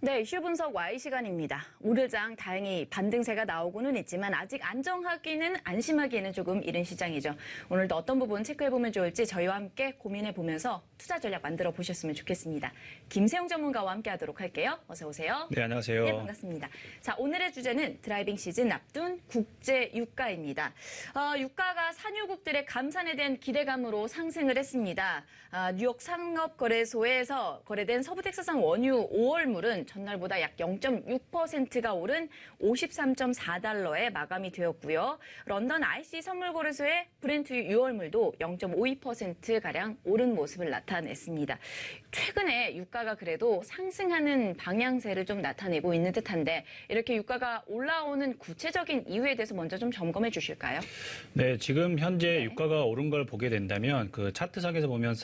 네, 이슈 분석 Y 시간입니다. 오르장 다행히 반등세가 나오고는 있지만 아직 안심하기에는 조금 이른 시장이죠. 오늘도 어떤 부분 체크해보면 좋을지 저희와 함께 고민해보면서 투자 전략 만들어 보셨으면 좋겠습니다. 김세용 전문가와 함께 하도록 할게요. 어서 오세요. 네, 안녕하세요. 네, 반갑습니다. 자, 오늘의 주제는 드라이빙 시즌 앞둔 국제 유가입니다. 유가가 산유국들의 감산에 대한 기대감으로 상승을 했습니다. 뉴욕 상업거래소에서 거래된 서부 텍사스산 원유 5월물은 전날보다 약 0.6%가 오른 53.4달러에 마감이 되었고요. 런던 IC 선물거래소의 브렌트 6월물도 0.52%가량 오른 모습을 나타냈습니다. 최근에 유가가 그래도 상승하는 방향세를 좀 나타내고 있는 듯한데 이렇게 유가가 올라오는 구체적인 이유에 대해서 먼저 좀 점검해 주실까요? 네, 지금 현재 유가가 오른 걸 보게 된다면 그 차트상에서 보면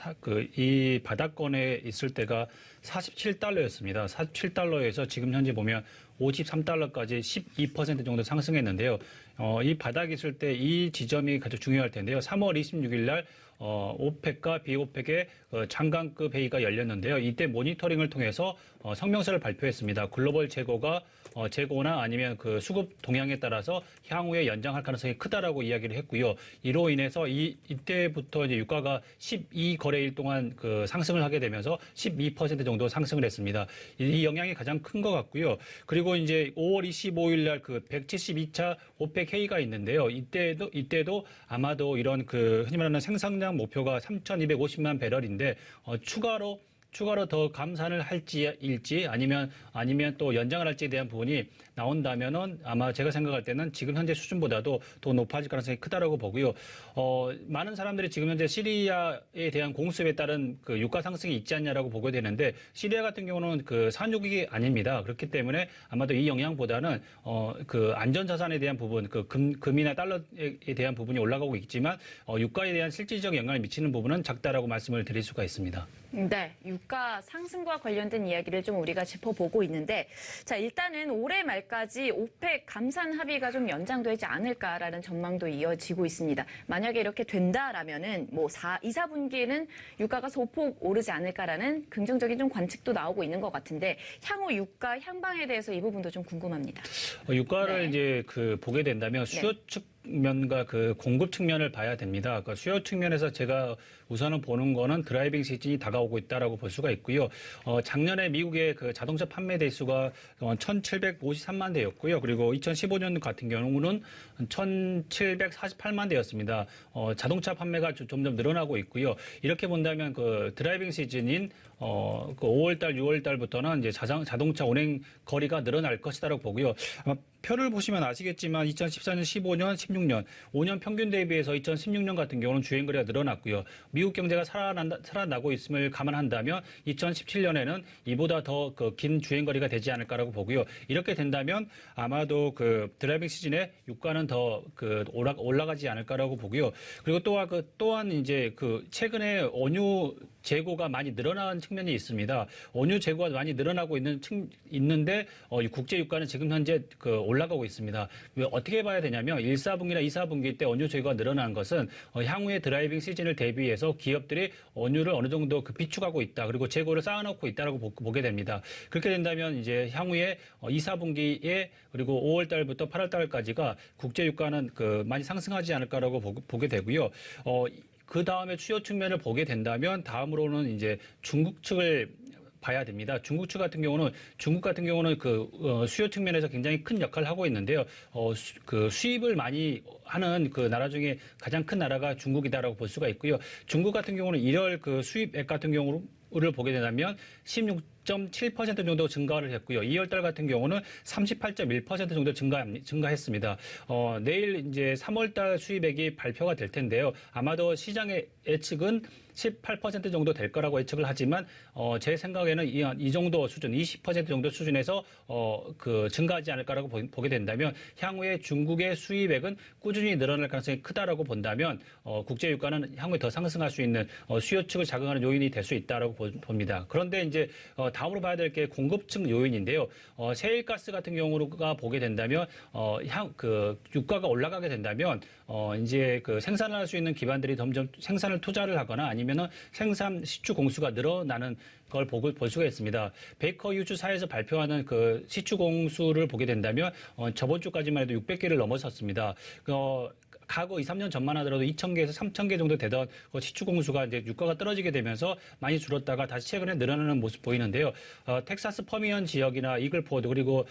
이 바닥권에 있을 때가 47달러였습니다. 47달러에서 지금 현재 보면 53달러까지 12% 정도 상승했는데요. 이 바닥이 있을 때 이 지점이 가장 중요할 텐데요. 3월 26일 날 오펙과 비오펙의 장관급 회의가 열렸는데요. 이때 모니터링을 통해서 성명서를 발표했습니다. 글로벌 재고나 아니면 그 수급 동향에 따라서 향후에 연장할 가능성이 크다라고 이야기를 했고요. 이로 인해서 이때부터 이제 유가가 12거래일 동안 그 상승을 하게 되면서 12% 정도 상승을 했습니다. 이 영향이 가장 큰 것 같고요. 그리고 이제 5월 25일 날 그 172차 오펙 회의가 있는데요. 이때도 아마도 이런 그 흔히 말하는 생산량 목표가 3,250만 배럴인데 추가로 더 감산을 할지일지 아니면 또 연장을 할지에 대한 부분이 나온다면은 아마 제가 생각할 때는 지금 현재 수준보다도 더 높아질 가능성이 크다라고 보고요. 많은 사람들이 지금 현재 시리아에 대한 공습에 따른 그 유가 상승이 있지 않냐라고 보게 되는데 시리아 같은 경우는 그 산유국이 아닙니다. 그렇기 때문에 아마도 이 영향보다는 그 안전자산에 대한 부분, 그 금이나 달러에 대한 부분이 올라가고 있지만 유가에 대한 실질적 영향을 미치는 부분은 작다라고 말씀을 드릴 수가 있습니다. 네, 유가 상승과 관련된 이야기를 좀 우리가 짚어보고 있는데, 자, 일단은 올해 말까지 오펙 감산 합의가 좀 연장되지 않을까라는 전망도 이어지고 있습니다. 만약에 이렇게 된다라면은 뭐 2, 4분기에는 유가가 소폭 오르지 않을까라는 긍정적인 좀 관측도 나오고 있는 것 같은데, 향후 유가 향방에 대해서 이 부분도 좀 궁금합니다. 유가를 이제 보게 된다면 수요 측면과 그 공급 측면을 봐야 됩니다. 그러니까 수요 측면에서 제가 우선은 보는 거는 드라이빙 시즌이 다가오고 있다라고 볼 수가 있고요. 작년에 미국의 그 자동차 판매 대수가 1,753만 대였고요. 그리고 2015년 같은 경우는 1,748만 대였습니다. 자동차 판매가 점점 늘어나고 있고요. 이렇게 본다면 그 드라이빙 시즌인 그 5월달, 6월달부터는 이제 자동차 운행 거리가 늘어날 것이다라고 보고요. 아마 표를 보시면 아시겠지만 2014년, 15년, 16년, 5년 평균 대비해서 2016년 같은 경우는 주행거리가 늘어났고요. 미국 경제가 살아나고 있음을 감안한다면 2017년에는 이보다 더 긴 주행거리가 되지 않을까라고 보고요. 이렇게 된다면 아마도 그 드라이빙 시즌에 유가는 더 올라가지 않을까라고 보고요. 그리고 또한 이제 최근에 원유 재고가 많이 늘어난 측면이 있습니다. 원유 재고가 많이 늘어나고 있는데 국제 유가는 지금 현재 올라가고 있습니다. 어떻게 봐야 되냐면 1, 4분기나 2, 4분기 때 원유 재고가 늘어난 것은 향후의 드라이빙 시즌을 대비해서 기업들이 원유를 어느 정도 비축하고 있다. 그리고 재고를 쌓아놓고 있다라고 보게 됩니다. 그렇게 된다면 이제 향후에 2, 4분기에 그리고 5월 달부터 8월 달까지가 국제 유가는 많이 상승하지 않을까라고 보게 되고요. 그 다음에 수요 측면을 보게 된다면 다음으로는 이제 중국 측을 봐야 됩니다. 중국 같은 경우는 수요 측면에서 굉장히 큰 역할을 하고 있는데요. 수입을 많이 하는 그 나라 중에 가장 큰 나라가 중국이다라고 볼 수가 있고요. 중국 같은 경우는 1월 수입액 같은 경우를 보게 된다면 16.7% 정도 증가를 했고요. 2월 달 같은 경우는 38.1% 정도 증가했습니다. 내일 이제 3월 달 수입액이 발표가 될 텐데요. 아마도 시장의 예측은 18% 정도 될 거라고 예측을 하지만 제 생각에는 이 정도 수준, 20% 정도 수준에서 증가하지 않을까라고 보게 된다면 향후에 중국의 수입액은 꾸준히 늘어날 가능성이 크다라고 본다면 국제 유가는 향후에 더 상승할 수 있는 수요 측을 자극하는 요인이 될 수 있다라고 봅니다. 그런데 이제 다음으로 봐야 될 게 공급층 요인인데요. 셰일가스 같은 경우가 보게 된다면 유가가 올라가게 된다면 이제 그 생산할 수 있는 기반들이 점점 생산을 투자를 하거나 아니면은 생산 시추 공수가 늘어나는 걸 볼 수가 있습니다. 베이커 휴즈사에서 발표하는 그 시추 공수를 보게 된다면 저번 주까지만 해도 600개를 넘어섰습니다. 과거 2, 3년 전만 하더라도 2,000개에서 3,000개 정도 되던 시추 공수가 이제 유가가 떨어지게 되면서 많이 줄었다가 다시 최근에 늘어나는 모습 보이는데요. 텍사스 퍼미언 지역이나 이글포드 그리고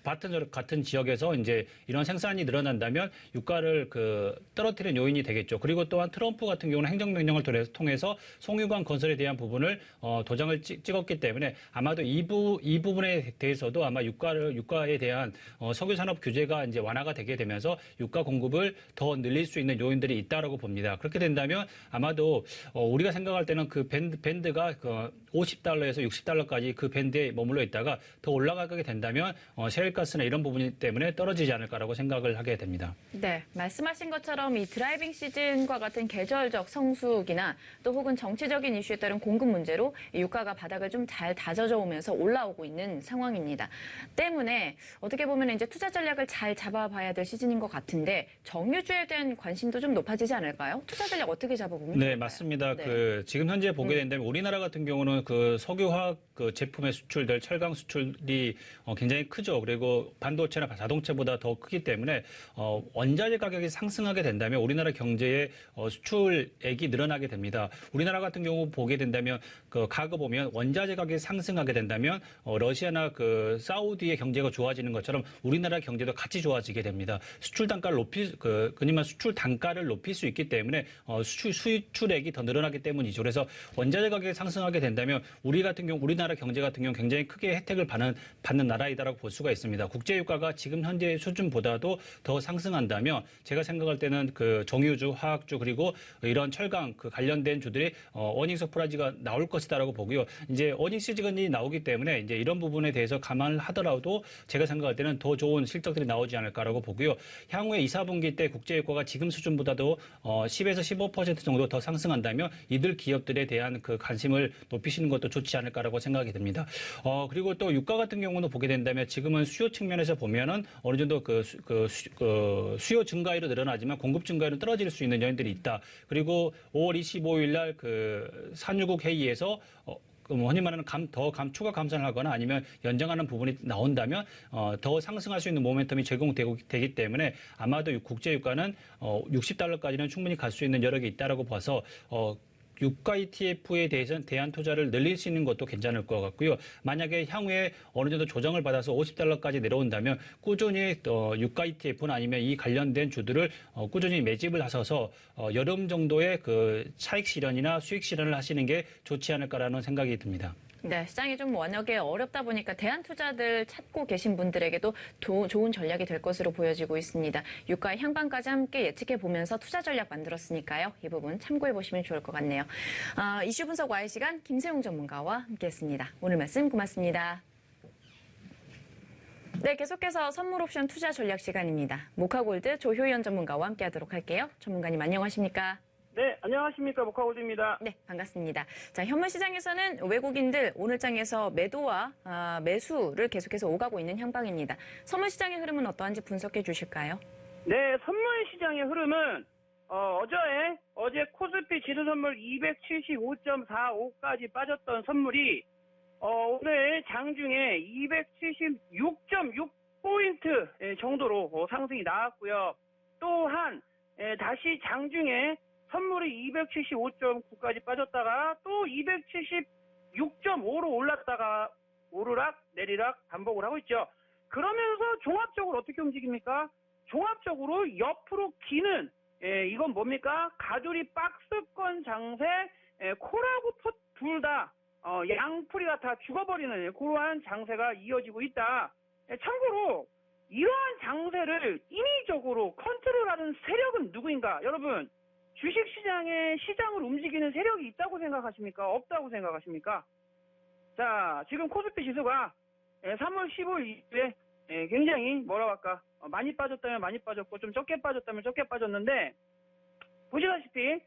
바튼 같은 지역에서 이제 이런 생산이 늘어난다면 유가를 떨어뜨리는 요인이 되겠죠. 그리고 또한 트럼프 같은 경우는 행정명령을 통해서 송유관 건설에 대한 부분을 도장을 찍었기 때문에 아마도 이 부분에 대해서도 아마 유가에 대한 석유산업 규제가 이제 완화가 되게 되면서 유가 공급을 더 늘릴 수 있는 요인들이 있다라고 봅니다. 그렇게 된다면 아마도 우리가 생각할 때는 그 밴드가 $50에서 $60까지 그 밴드에 머물러 있다가 더 올라가게 된다면 셰일가스나 이런 부분 때문에 떨어지지 않을까라고 생각을 하게 됩니다. 네, 말씀하신 것처럼 이 드라이빙 시즌과 같은 계절적 성수기나 또 혹은 정치적인 이슈에 따른 공급 문제로 유가가 바닥을 좀 잘 다져져 오면서 올라오고 있는 상황입니다. 때문에 어떻게 보면 이제 투자 전략을 잘 잡아봐야 될 시즌인 것 같은데 정유주에 대한 관심도 좀 높아지지 않을까요? 투자 전략 어떻게 잡아보면 네, 좋을까요? 맞습니다. 네. 지금 현재 보게 된다면 우리나라 같은 경우는 석유화학 제품의 수출들, 철강 수출이 굉장히 크죠. 그리고 반도체나 자동차보다 더 크기 때문에 원자재 가격이 상승하게 된다면 우리나라 경제의 수출액이 늘어나게 됩니다. 우리나라 같은 경우 보게 된다면 과거 보면 원자재 가격이 상승하게 된다면 러시아나 사우디의 경제가 좋아지는 것처럼 우리나라 경제도 같이 좋아지게 됩니다. 수출 단가를 그니만 수출 단가를 높일 수 있기 때문에 수출액이 더 늘어나기 때문이죠. 그래서 원자재 가격이 상승하게 된다면 우리나라 경제 같은 경우 굉장히 크게 혜택을 받는 나라이다라고 볼 수가 있습니다. 국제유가가 지금 현재 수준보다도 더 상승한다면 제가 생각할 때는 정유주, 화학주 그리고 이런 철강 관련된 주들이 어닝 서프라이즈가 나올 것이다라고 보고요. 이제 어닝 시즌이 나오기 때문에 이제 이런 부분에 대해서 감안을 하더라도 제가 생각할 때는 더 좋은 실적들이 나오지 않을까라고 보고요. 향후에 2, 4분기 때 국제유가가 지금 수준보다도 10에서 15% 정도 더 상승한다면 이들 기업들에 대한 관심을 높이시는 것도 좋지 않을까라고 생각이 듭니다. 그리고 또 유가 같은 경우는 보게 된다면 지금은 수요 측면에서 보면은 어느 정도 수요 증가율은 늘어나지만 공급 증가율은 떨어질 수 있는 요인들이 있다. 그리고 5월 25일 날 산유국 회의에서 흔히 말하는 추가 감산을 하거나 아니면 연장하는 부분이 나온다면 더 상승할 수 있는 모멘텀이 제공되기 때문에 아마도 국제유가는 $60까지는 충분히 갈 수 있는 여력이 있다라고 봐서 유가 ETF에 대한 투자를 늘릴 수 있는 것도 괜찮을 것 같고요. 만약에 향후에 어느 정도 조정을 받아서 $50까지 내려온다면 꾸준히 유가 ETF나 아니면 이 관련된 주들을 꾸준히 매집을 하셔서 여름 정도의 차익 실현이나 수익 실현을 하시는 게 좋지 않을까라는 생각이 듭니다. 네, 시장이 좀 워낙에 어렵다 보니까 대안 투자들 찾고 계신 분들에게도 좋은 전략이 될 것으로 보여지고 있습니다. 유가의 향방까지 함께 예측해 보면서 투자 전략 만들었으니까요. 이 부분 참고해 보시면 좋을 것 같네요. 이슈 분석 와의 시간 김세용 전문가와 함께했습니다. 오늘 말씀 고맙습니다. 네, 계속해서 선물 옵션 투자 전략 시간입니다. 모카골드 조효연 전문가와 함께하도록 할게요. 전문가님 안녕하십니까? 네, 안녕하십니까. 모카골드입니다. 네, 반갑습니다. 자, 현물 시장에서는 외국인들 오늘 장에서 매도와 매수를 계속해서 오가고 있는 향방입니다. 선물 시장의 흐름은 어떠한지 분석해 주실까요? 네, 선물 시장의 흐름은 어제 코스피 지수 선물 275.45까지 빠졌던 선물이 오늘 장중에 276.6포인트 정도로 상승이 나왔고요. 또한 다시 장중에 선물이 275.9까지 빠졌다가 또 276.5로 올랐다가 오르락 내리락 반복을 하고 있죠. 그러면서 종합적으로 어떻게 움직입니까? 종합적으로 옆으로 기는 이건 뭡니까? 가두리 박스권 장세 콜하고 폿 둘 다 양풀이가 다 죽어버리는 그러한 장세가 이어지고 있다. 참고로 이러한 장세를 인위적으로 컨트롤하는 세력은 누구인가? 여러분, 주식시장에 시장을 움직이는 세력이 있다고 생각하십니까? 없다고 생각하십니까? 자, 지금 코스피 지수가 3월 15일 이후에 굉장히 뭐라고 할까? 많이 빠졌다면 많이 빠졌고 좀 적게 빠졌다면 적게 빠졌는데 보시다시피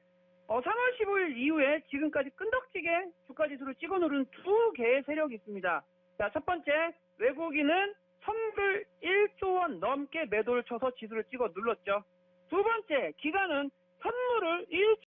3월 15일 이후에 지금까지 끈덕지게 주가지수를 찍어 누른 두 개의 세력이 있습니다. 자, 첫 번째, 외국인은 선불 1조 원 넘게 매도를 쳐서 지수를 찍어 눌렀죠. 두 번째, 기관은 선물을 1조